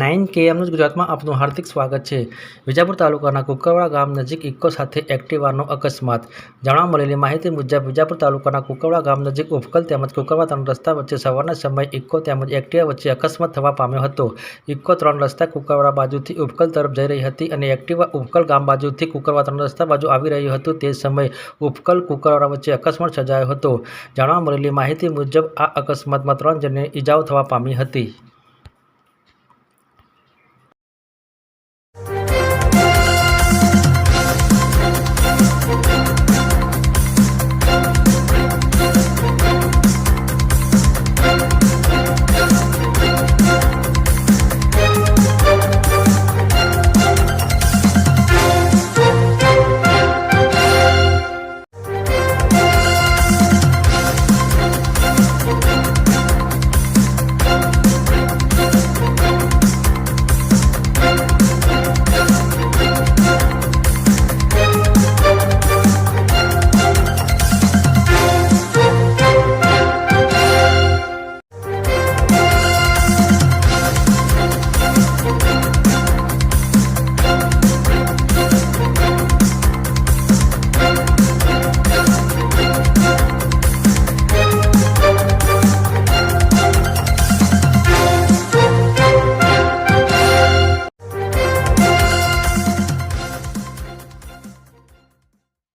9 news ગુજરાતમાં આપનું હાર્દિક સ્વાગત છે। વિજાપુર તાલુકાના કુકરવાડા ગામ નજીક ઇકો સાથે એક્ટિવાનો અકસ્માત। જાણવા મળેલી માહિતી મુજબ વિજાપુર તાલુકાના કુકરવાડા ગામ નજીક ઉપકલ તેમજ કુકરવા 3 રસ્તા વચ્ચે સવારના સમયે ઇકો તેમજ એક્ટિવા વચ્ચે અકસ્માત થવા પામ્યો હતો। ઇકો 3 રસ્તા કુકરવાડા બાજુથી ઉપકલ તરફ જઈ રહી હતી અને એક્ટિવા ઉપકલ ગામ બાજુથી કુકરવા 3 રસ્તા બાજુ આવી રહ્યું હતું। તે સમયે ઉપકલ કુકરવાડા વચ્ચે અકસ્માત સર્જાયો હતો। જાણવા મળેલી માહિતી મુજબ આ અકસ્માતમાં 3 જણને ઇજાઓ થવા પામી હતી।